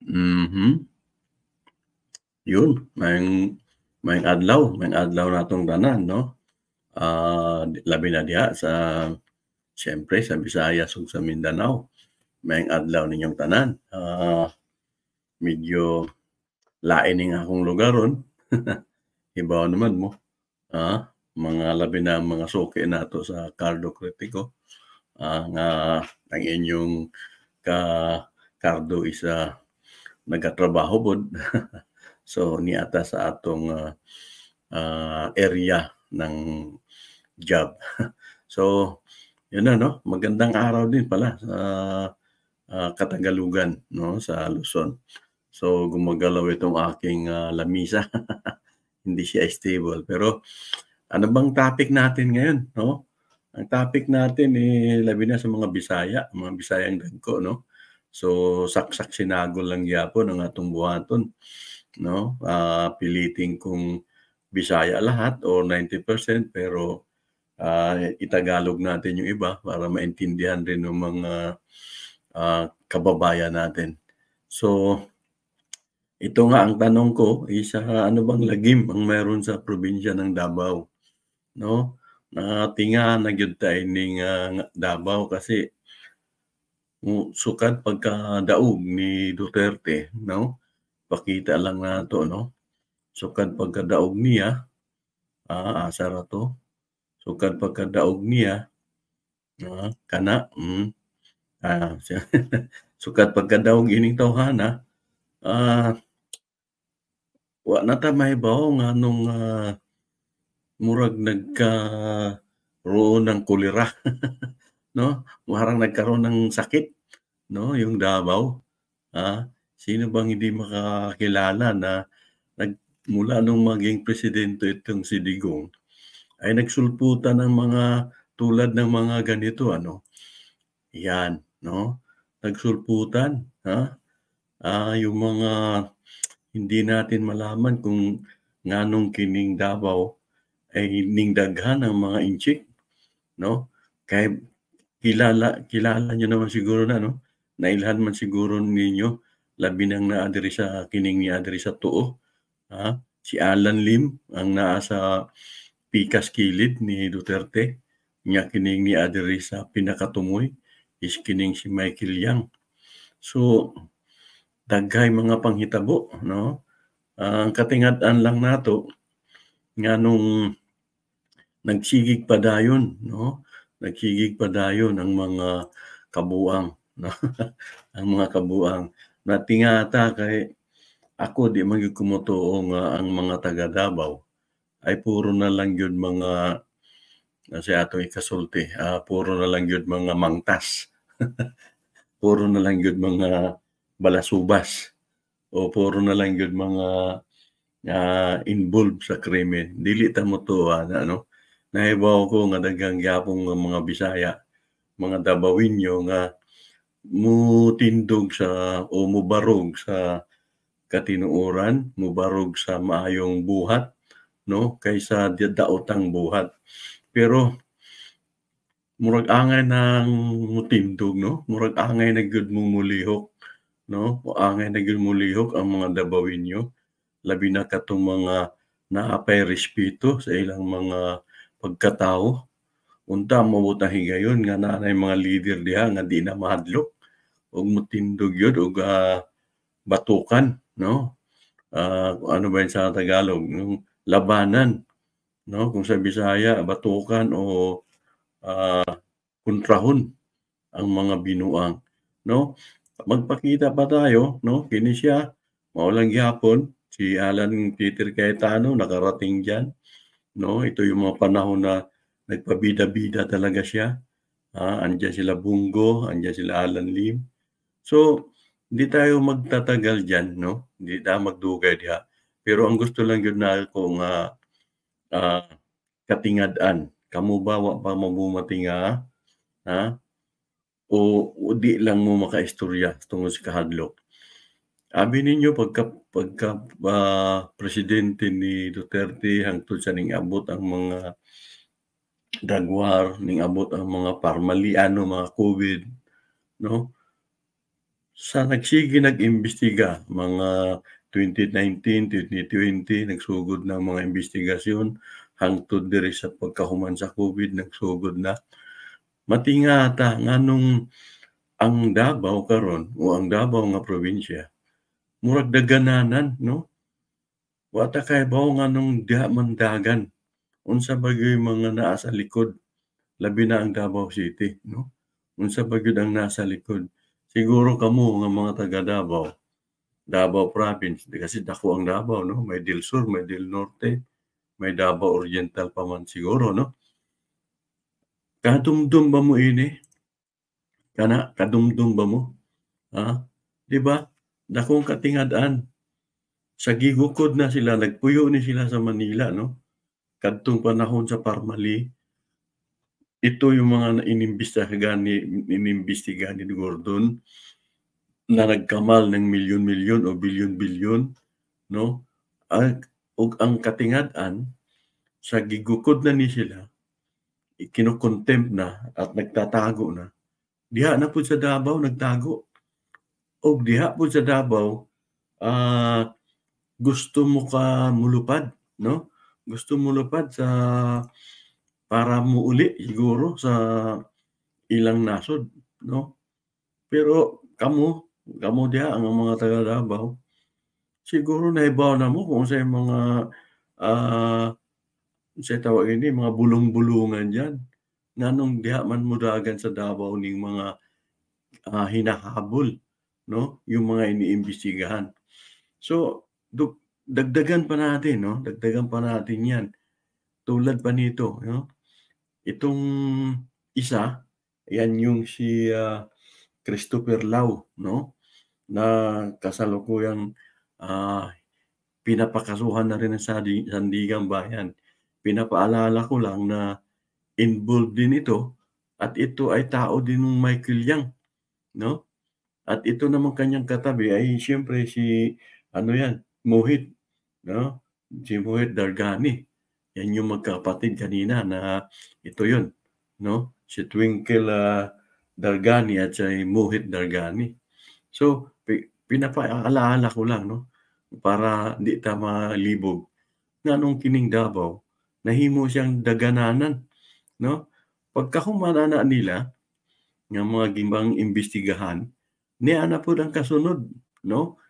Mhm. Yun, maayong adlaw natong tanan 'no. Labi na diha sa siyempre sa Visayas ug sa Mindanao. Maayong adlaw ninyong tanan. Medyo lain ning akong lugaron. Hibaw naman mo, mga labi na mga suki nato sa Cardo Critico, nga ang inyong ka Cardo is, nagatrabaho pod. So, niata sa atong, area ng job. So, yun na 'no, magandang araw din pala sa, Katagalugan 'no, sa Luzon. So, gumagalaw itong aking, lamisa. Hindi siya stable, pero ano bang topic natin ngayon 'no? Ang topic natin, labi na sa mga Bisayang dagko 'no. So, saksak sinagol lang gyapon ang atong buhaton 'no. Pilitin kung Bisaya lahat o 90% pero, itagalog natin yung iba para maintindihan rin ng mga, kababayan natin. So, ito nga ang tanong ko is, ano bang lagim ang meron sa probinsya ng Davao 'no? Tinga na gyud ta ining, Davao kasi sukad pagkadaog ni Duterte 'no, pakita lang nato 'no, sukad pagkadaog niya, asa ra 'to, sukad pagkadaog niya, kana, sukad pagkadaog ining tawhana, ah, wa na ta mahibaw nganong, murag nagkaroon ng kolera 'no, parang nagkaroon ng sakit 'no, yung Davao. Sino bang hindi makakilala na mula nung maging presidente itong si Digong ay nagsulputan ng mga tulad ng mga ganito ano, 'yan 'no, nagsulputan, yung mga hindi natin malaman kung nganong kining Davao ay ningdaghan ang mga inchik 'no, kay kilala niyo naman siguro na 'no, nailhan man siguro ninyo labi ng naa diri sa kining niya diri sa tuo, si Alan Lim ang naa sa pikas kilid ni Duterte, nya kining niya diri sa pinakatumoy is kining si Michael Yang. So, daghay mga panghitabo 'no, ang katingad-an lang nato nganong nagsigig padayon 'no, nagsigig padayon ang mga kabuang 'no, ang mga kabuang. Natingata kay ako di man gyud ko motuo nga ang mga taga Davao ay puro na lang gyud mga sa atong ikasulti, puro na lang gyud mga mangtas. Puro na lang gyud mga balasubas o puro na lang gyud mga, involved sa krimen. Dili ta motuo ana 'no. Nahibaw ko nga daghang gyapon nga mga Bisaya, mga Davaoeño nga mutindog sa o mubarog sa katinuoran, mubarog sa maayong buhat 'no, kaysa daotang buhat. Pero murag angay ng mutindog 'no, murag angay na gyud mong molihok 'no, angay na gyud molihok ang mga Davaoeño, labi na katong mga naapay respeto sa ilang mga pagkatawo. Unta moabot ang higayon nga naay mga leader diha nga di na mahadlok ug motindog gyud og, batukan 'no. Kung ano ba yun sa Tagalog, yung labanan 'no, kung sa Bisaya batukan o, kontrahon ang mga binuang 'no. Magpakita pa tayo 'no, kini siya mao lang gyapon si Alan Peter Cayetano nakarating diyan 'no. Ito yung mga panahon na nagpabida-bida talaga siya, andiyan sila Bungo, andiyan sila Alan Lim. So, hindi tayo magtatagal diyan 'no, hindi tayo magdugay diha. Pero ang gusto lang gyud nako nga, ah, katingad-an, kamo ba wa pa mo matinga, ha? O di lang mo makaistorya tungod sa kahadlok. Abi ninyo pagka, presidente ni Duterte hangtod sa ning-abot ang mga drug ning-abot ang mga parmaliano, mga COVID 'no. Sa nagsige nag-imbestiga mga 2019, 2020 nagsugod ng mga imbestigasyon hangtod diri sa pagkahuman sa COVID nagsugod na. Matinga ta nganong ang Davao karon o ang Davao nga probinsya murag dagananan, no? Wa ta kahibaw nganong diha man dagan. Unsa ba gyud mga naa sa likod, labi na ang Davao City, no? Unsa ba gyud ang nasa likod. Siguro kamo nga mga taga Davao, Davao Province, kasi dako ang Davao, no? May Del Sur, may Del Norte, may Davao Oriental pa man siguro, no? Kadumdum ba mo ini? Kana kadumdum ba mo? Ha? Di ba? Dakong katingad-an. Sa gigukod na sila, nagpuyo ni sila sa Manila, no? Kadtong panahon sa Parmali, ito yung mga inimbestigahan ni Gordon na nagkamal ng milyon-milyon o bilyon-bilyon, no? Ug ang katingad-an sa gigukod na ni sila, kino-contempt na at nagtatago na. Diha na pud sa Davao nagtago. Og diha pud sa Davao, gusto mo ka mulupad, no? Gusto mo lupad sa para muuli siguro sa ilang nasod, no? Pero kamo diha ang mga taga Davao, siguro nahibaw na mo kung unsay mga unsay tawag ini mga bulong-bulungan diyan. Nganong diha man modagan sa Davao ning mga hinahabol, no? Yung mga iniimbestigahan. So, dagdagan pa natin, no? Dagdagan pa natin 'yan. Tulad pa nito, no? Itong isa, yan yung si Christopher Lau, no? Na kasalukuyang pinapakasuhan na rin ng Sandigang Bayan. Pinapaalala ko lang na involved din ito at ito ay tao din ng Michael Yang, no? At ito naman kanyang katabi ay siyempre si Mohit, no? Si Mohit Dargani. Yan yung magkapatid kanina na ito yun, no? Si Twinkle Dargani at si Mohit Dargani. So, pinapaalala ko lang, no? Para di ta malibog. Nganong kining Davao, nahimo siyang dagananan, no? Pagkahumana na nila, nga mga gimbang imbestigahan, niya na po ang kasunod, no?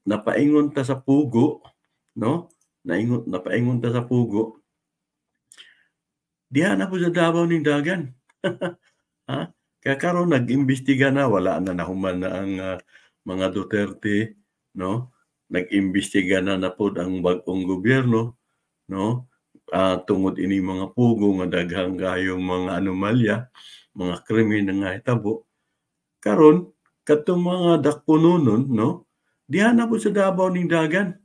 Napaingon ta sa pugo, no? Napaingon ta sa pugo. Diha na po sa Davao ning dagan. Ha? Kaya karon nag-imbestiga na, wala na nahuman na ang mga Duterte, no? Nag-imbestiga na po ang bag-ong gobyerno, no? Tungod ini mga pugo nga daghang kayong mga anomalya, mga krimen nga hitabo. Karon kadtong mga dakpunonon, no? Diha na po sa Davao ning dagan.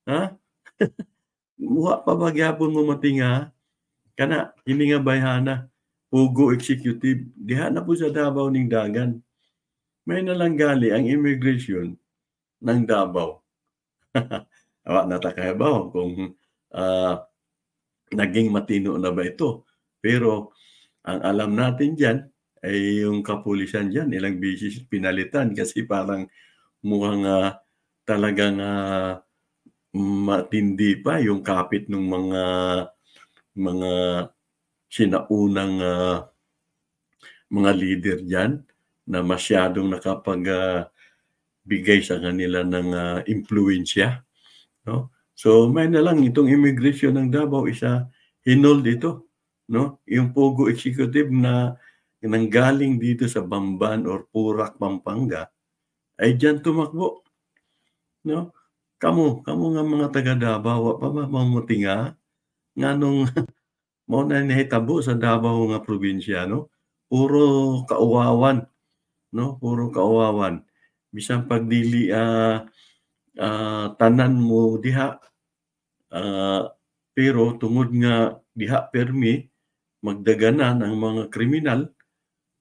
Ha? Wa pa ba gyapon mo matinga kana kini nga bayhana pugo executive diha na po sa Davao ning dagan. May nalanggali ang immigration ng Davao. Wa na ta kahibaw kung naging matino na ba ito. Pero ang alam natin diyan ay yung kapulisan diyan ilang beses pinalitan kasi parang mukhang talagang matindi pa yung kapit ng mga sinaunang mga leader diyan na masyadong nakapagbigay sa kanila ng impluwensya, no? So may na lang itong immigration ng Davao isa hinold ito, no? Yung Pogo executive na nanggaling dito sa Bamban or Porac, Pampanga ay diyan tumakbo, no? Kamo nga mga taga Davao pa mamuti nga nganong mao na nahitabo sa Davao nga probinsya, no? Puro kauwawan, no? Puro kauwawan. Bisan pag dili tanan mo diha pero tungod nga diha permi magdaganan ang mga kriminal,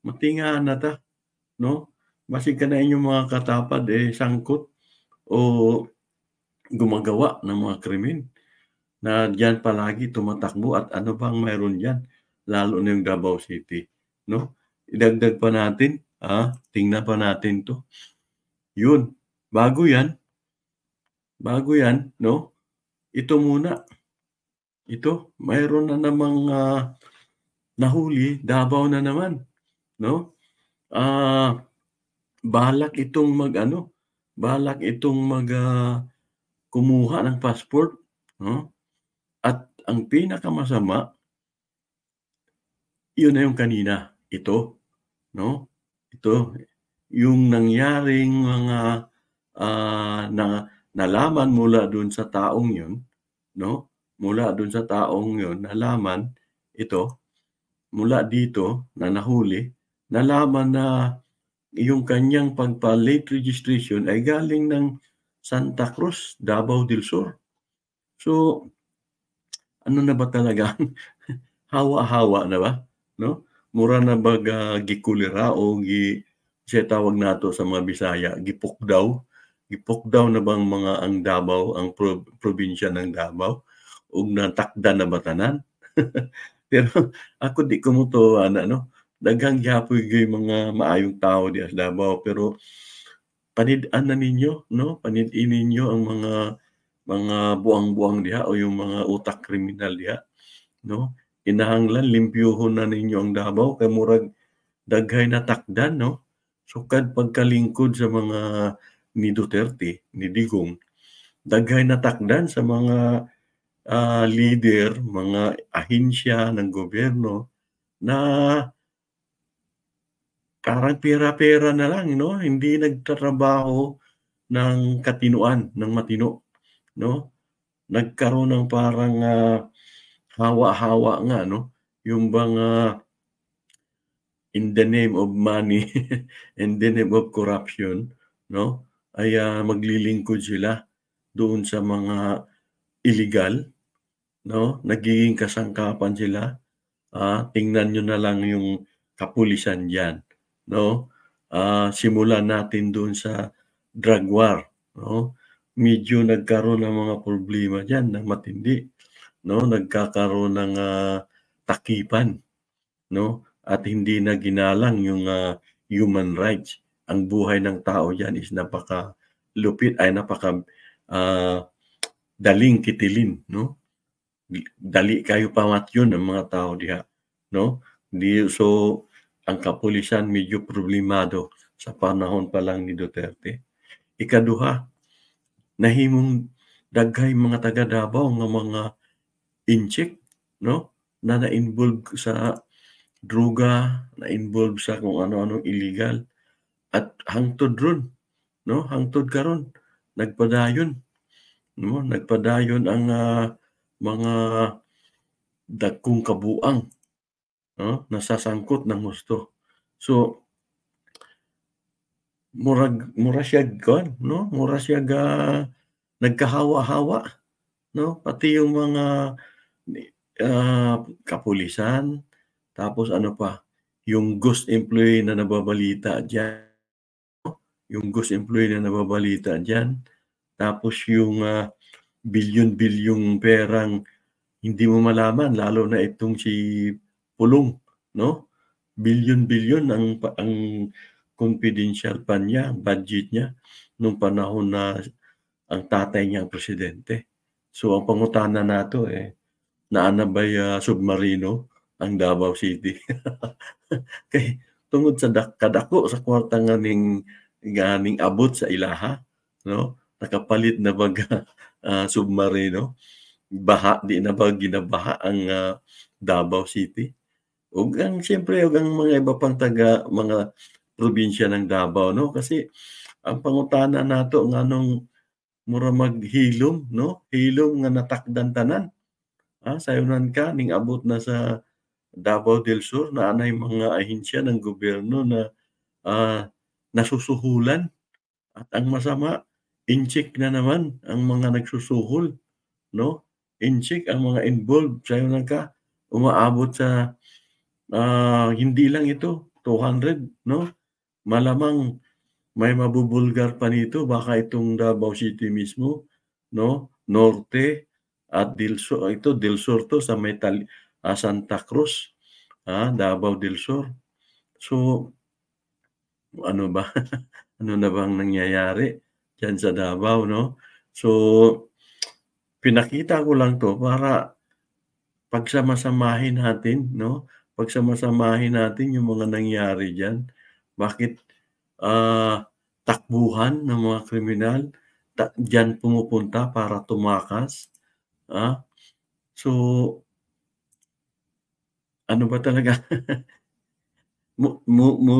matinga na ta, no? Basig kana inyong mga katapad sangkot o gumagawa ng mga krimen na diyan palagi tumatakbo at ano bang mayroon diyan lalo na yung Davao City, no? Idagdag pa natin Tingnan pa natin 'to. Yun, bago yan, 'no? Ito muna, ito mayroon na namang, nahuli, Davao na naman, 'no? Ah, balak itong mag-ano, balak itong kumuha ng passport, 'no? At ang pinakamasama, yun na yung kanina, ito, 'no? Ito, yung nangyaring mga, na nalaman mula dun sa taong yun, 'no? Mula dun sa taong yun nalaman ito, mula dito na nahuli, nalaman na yung kanyang pagpa-late registration ay galing ng Santa Cruz, Davao del Sur. So, ano na ba talaga, hawa-hawa na ba, 'no? Mura na baga gikulira o siya tawag nato sa mga Bisaya, gipukdaw na bang mga ang Davao, ang probinsya ng Davao ug natakdan na ba tanan? Pero ako di ko motuwa na 'no, daghang gyapon gyud mga maayong tao diha sa Davao pero panid-an na ninyo 'no, panid-in ninyo ang mga buang-buang diha o yung mga utak kriminal diha, 'no? Kinahanglan limpyuhon na ninyo ang Davao kay murag daghay natakdan 'no, sukad pagkalingkod sa mga ni Duterte, ni Digong, daghay natakdan sa mga, lider, mga ahensya ng gobyerno na parang pera-pera na lang 'no, hindi nagtatrabaho ng katinuan, ng matino, 'no? Nagkaroon ng parang, hawa-hawa nga 'no, yung bang, in the name of money, in the name of corruption 'no, ay, maglilingkod sila doon sa mga illegal 'no, nagiging kasangkapan sila. Tingnan niyo na lang yung kapulisan diyan 'no. Simulan natin doon sa drug war 'no, medyo nagkaroon ng mga problema diyan ng matindi 'no, nagkakaroon ng, takipan 'no, at hindi na ginalang yung, human rights. Ang buhay ng tao diyan is napakalupit ay ah, daling kitilin 'no. Dali kayo pamatyon ang mga tao diha 'no. So, ang kapulisan medyo problemado sa panahon pa lang ni Duterte. Ikaduha, nahimong daghay mga taga Davao nga mga inchik 'no, na na-involve sa droga, na-involve sa kung ano-anong illegal at hangtod ron 'no, hangtod karon nagpadayon 'no, nagpadayon ang, mga dagkong kabuang 'no, nasasangkot ng husto. So, mura siya kuwan 'no, mura siya nagkahawa-hawa 'no, pati yung mga kapulisan, tapos ano pa, yung ghost employee na nababalita diyan, yung ghost employee na nababalita diyan, tapos yung, bilyon-bilyong perang hindi mo malaman lalo na itong si Pulong 'no, bilyon-bilyon ang confidential fund niya, budget niya nung panahon na ang tatay niya ang presidente. So, ang pangutana nato, naa na ba'y, submarino ang Davao City? Kay tungod sa kadako sa kwarta nga ning abot sa ilaha 'no, nakapalit na baga, submarino, di na ba ginabaha ang, Davao City? Ug siyempre ang mga iba pang mga probinsya ng Davao 'no, kasi ang pangutana nato nganong mura maghilom 'no, hilom nga natakdan tanan. Sayunan ka ning abot na sa Davao del Sur na anay mga ahensya ng gobyerno na, ah, nasusuhulan at ang masama inchik na naman ang mga nagsusuhol 'no, inchik ang mga involved. Sayunan ka umaabot sa, hindi lang ito 200 'no, malamang may mabubulgar pa nito baka itong Davao City mismo 'no, Norte at Del Sur 'to sa may Santa Cruz, Davao del Sur. So, Ano ba, ano na bang nangyayari diyan sa Davao 'no? So, pinakita ko lang 'to para pagsama-samahin natin 'no, pagsama-samahin natin yung mga nangyari diyan. Bakit, takbuhan ng mga kriminal diyan pumupunta para tumakas, ah. So, ano ba talaga, mu mu mu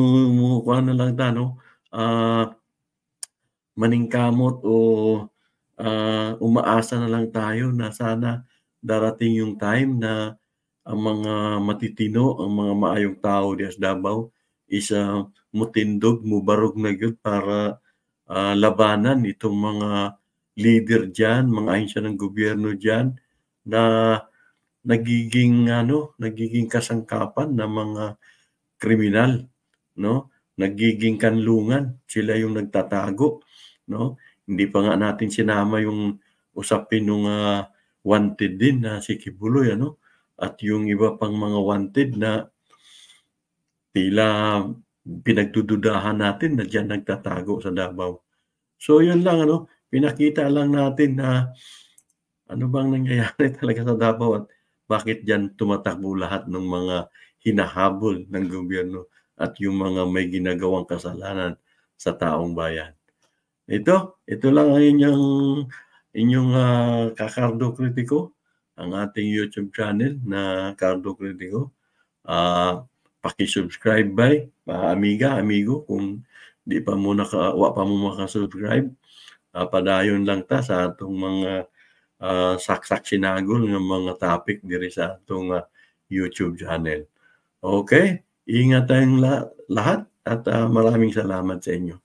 mukha na lang tayo 'no, ah, maningkamot o, umaasa na lang tayo na sana darating yung time na ang mga matitino, ang mga maayong tao diyan sa Davao is, motindog, mobarog na gyud para, labanan itong mga leader diyan, mga ahensya ng gobyerno diyan na nagiging kasangkapan ng mga kriminal 'no, nagiging kanlungan. Sila yung nagtatago 'no. Hindi pa nga natin sinama yung usapin nung, wanted din na si Kibuloy ano, at yung iba pang mga wanted na tila pinagdududahan natin na diyan nagtatago sa Davao. So yun lang ano, pinakita lang natin na ano bang nangyayari talaga sa Davao at bakit diyan tumatakbo lahat ng mga hinahabol ng gobyerno at yung mga may ginagawang kasalanan sa taong bayan. Ito lang ang inyong, Kakardo Kritiko, ang ating YouTube channel na Kardo Kritiko. Paki-subscribe amiga, amigo kung di pa mo wa pa mo maka-subscribe, padayon lang ta sa atong mga, saksak sinagol nga mga topic diri sa atong, YouTube channel. Okay, ingat tayong lahat at, maraming salamat sa inyo.